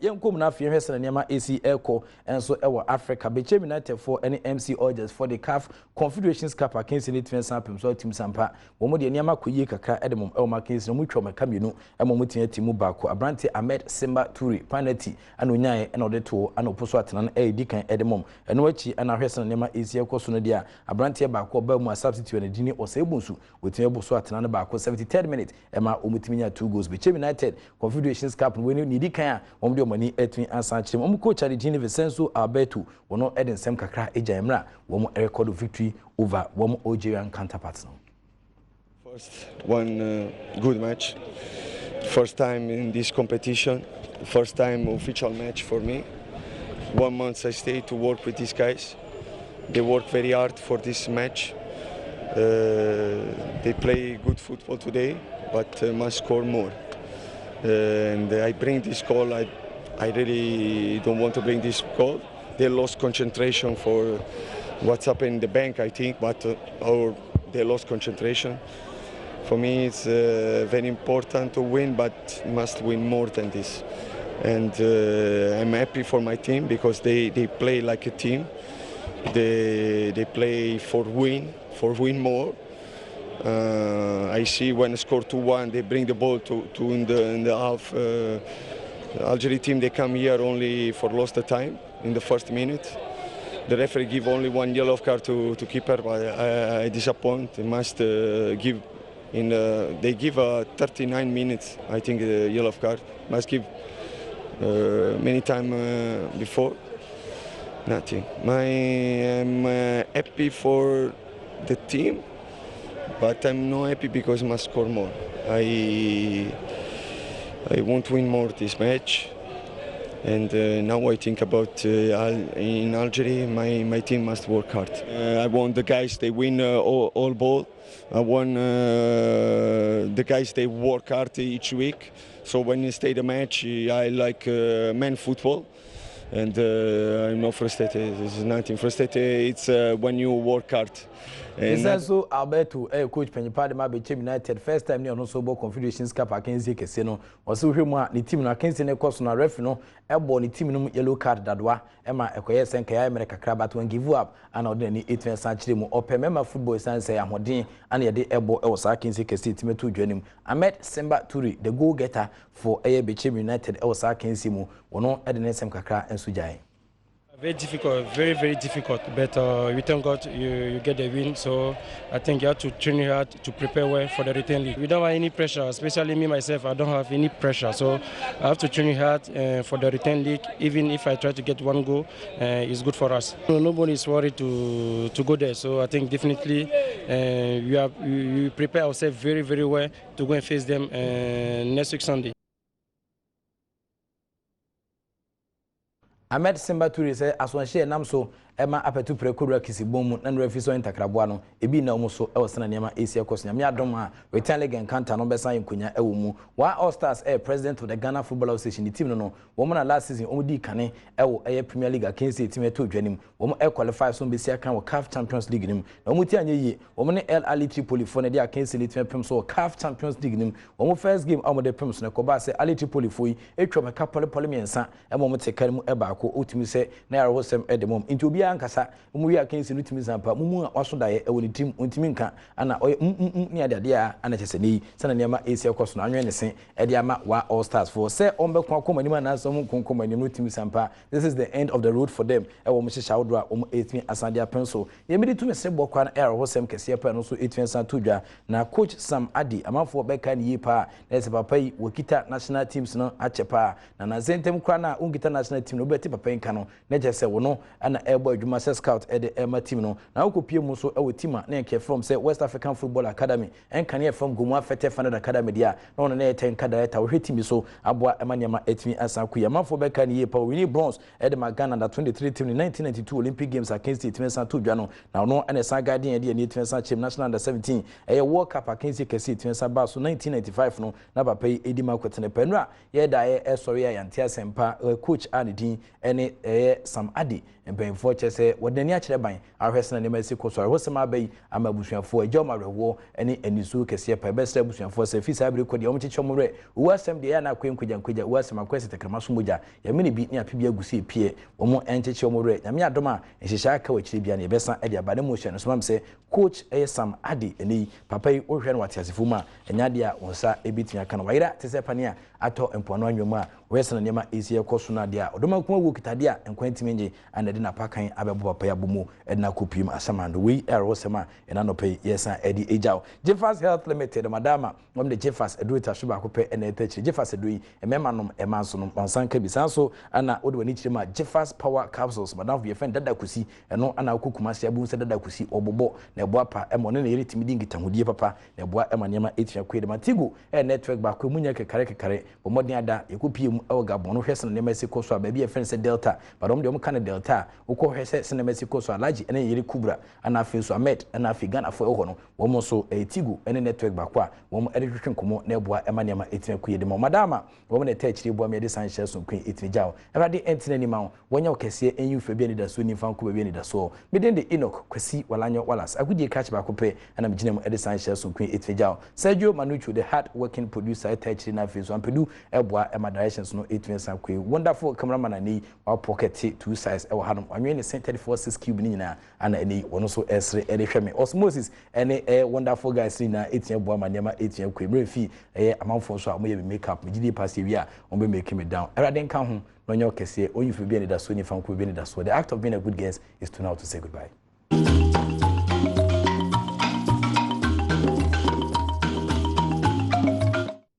yenkom na afie hwese na niam AC Echo enso ewo Africa Bechem United for any MC Orgers for the CAF Confederations Cup against the Twin Sampem so team sampa wo mo de niam akoyi kakra Adom ewo Mackenzie no mu twom ka mienu emo mutia timu baako Abrante Ahmed Simba Turi penalty ana onyae na ode to ana oposo atena na edikan Adom eno achi ana hwese na niam AC Echo so no dia Abrante baako ba mu substitute na dini osebunsu wetin eboso atena na baako 73rd minute ema omutiminya 2 goals Bechem United Confederations Cup when ni di kan a wo de omani etwin ansan chire mo coach Adom Vincenzo Alberto wono eden sem kakra ejamra wo record victory over one Algerian counterparts now. First one good match. First time in this competition. First time official match for me. 1 month I stayed to work with these guys. They work very hard for this match. They play good football today, but must score more. And I bring this goal. I really don't want to bring this goal. They lost concentration for what's happened in the bank, I think, but they lost concentration. For me, it's very important to win, but must win more than this. And I'm happy for my team because they play like a team. They play for win more. I see when they score 2-1, they bring the ball to in the half. Algeria team, they come here only for lost the time in the first minute. The referee give only 1 yellow card to keeper, but I disappoint. They must give they give 39 minutes, I think, the yellow card. Must give many time before. Nothing. I'm happy for the team, but I'm not happy because I must score more. I want to win more this match, and now I think about in Algeria, my team must work hard. I want the guys they win all ball. I want the guys they work hard each week. So when you stay the match, I like men football, and I'm not frustrated. There's nothing frustrated. It's when you work hard. Vincenzo Alberto, coach Pennypa de Bechem United, first time near no sobo Confederations Cup Agokansie kese no. Oso hwemu ni team na Agokansie ne course na ref no ebo ni team no yellow card dadwa ema ekoye senka ya America kakra but when give up ana ode ni 8 century mu opemema football san say ahoden ana ye de ebo e wosa Agokansie kese team to dwanim. Ahmed Simba Turi, the goal getter for Bechem United e wosa Agokansie mu wono ede ne sem kakra enso jae. Very difficult, very, very difficult. But we thank God you get the win. So I think you have to train hard to prepare well for the return league. We don't have any pressure, especially me myself. I don't have any pressure, so I have to train hard for the return league. Even if I try to get 1 goal, it's good for us. Nobody is worried to go there. So I think definitely we prepare ourselves very, very well to go and face them next week Sunday. Ahmed Simba Turi say asonhye nam so ema apetu prekodura kisibom na refi so intakraboa no ebi na omo so e wosena niam AC Echo so nyame adom a return league encounter no besan nkonya e wo mu wa All Stars president of the Ghana Football Association the team no wo na last season omo di kane e wo Premier League Agokansie team to dwanim wo qualify so be sia kan wo CAF Champions League nim na omo ti anye yi wo ne El Ali Tripoli for ne di Agokansie team pem so CAF Champions League nim wo first game omo de pem so ne ko ba se Ali Tripoli foi etwa meka pole miensa e mo tekare mu e ba ko otumi se na yaro sem Adom into obi ankasa mu wi Agokansie no tumi zampa mu a waso dae e woni team ontimi nka ana ni ade a ana chese ni sana niama AC Echo so na anwe ne sen e de ama wa All Stars for say ombekwa akoma na so mu konkoma ni no timi sampa. This is the end of the road for them e wo mo hye shawo do a wo 18 asande apenso ye medi tumi se bokwa na error sem kese pa no so 18 san to dwa na coach Sam Adi amafo beka ni yipa na se papa yi wokita national teams no achepa na zentem kwa na ungita national team no beti papa nka no na je se wo no ana ebo adwuma se scout e de ema team no na wokopie mu so e wo team na nke from say West African Football Academy enka ne from Gomu Afete Fanad Academy dia na ono na eten kada eta wo hwetimi so aboa emanyama etimi asanku ya mafo beka ni yipa we ni bronze e de Ghana under 23 team in 1992 Olympic Games Agokansie team san to dwa no na ono ene san guardian e de ni team san chim national under 17 e World Cup Agokansie kese team san ba so 1995 no na papa yi edi makotene panura ye da ye sorry ya yantia sempa coach Anidin ene Sam Adi mpemfo say what the near ban our person and the course or what's my bay I'm a bushman for a job war any zoo case per best bushman for a fisa record the omchi chomore was some the ana queen kuja was my question to Kramasumuja ya mini beat near Pibia Gusi Pie or more anti chomore Yamia Doma and Shishaka which Libyan Bessa Edia by the motion so say coach Sam Adi and papa or what has fuma and Yadia on sa a bit near Canwaira Tesepania ato empoano nyoma western nyama easier kosuna dia odoma kuma wo kitadia enkwantimenje and de na pakan abebo papa yabumu edna kopim asamando we erosema enanope yesa edi ejao Jeffers Health Limited madama the Jeffers eduita shuba kope enetechi Jeffers edui emema nom emanso nom pansanka bisanso ana odwa ni chirima Jeffers Power Capsules madam ye fen dada kusi eno ana okukuma se abu se dada kusi obobo na eboapa emo ne yeritimi dingitahudie papa na eboa ema nyama etia kwede matigu network ba ko munya kekare bomodin ada ekopiem ewo Gabon no hwese ne Mexico so ba bia friend Delta but om de om kan Delta ukọ hwese ne Mexico so alaji ene yeri kubra ana afi so Ahmed ana afi Ghana fo eho no wo so tigu ene network ba kwa wo edetwetwe nkomo na eboa emanyama etina kuyede mo madama wo ne ta chiri eboa me de san so kun etinjao erade entina ni ma wonya okese enyu fa bia ni da so ni fa nko bia ni da so me de Enoch kwasi walanyo walas agudie catch ba kope ana mjine mo de san so kun etinjao Sergio Manucho the hard working producer ta chiri na afi so ampedu eboa ema directions no wonderful cameraman ani wa pocket two size e wa hanom anwe ne 34.6 cube ni nyina ana ani wono so esre e de hweme osmosis ene wonderful guys ni na etia boa maniama etia kwemre fi amanfo so a mo ye makeup me gidi pass wi a on be make me down erade nka ho no nyo kese onyifu bi ani da so ni fanko bi ani da so the act of being a good guest is to know to say goodbye.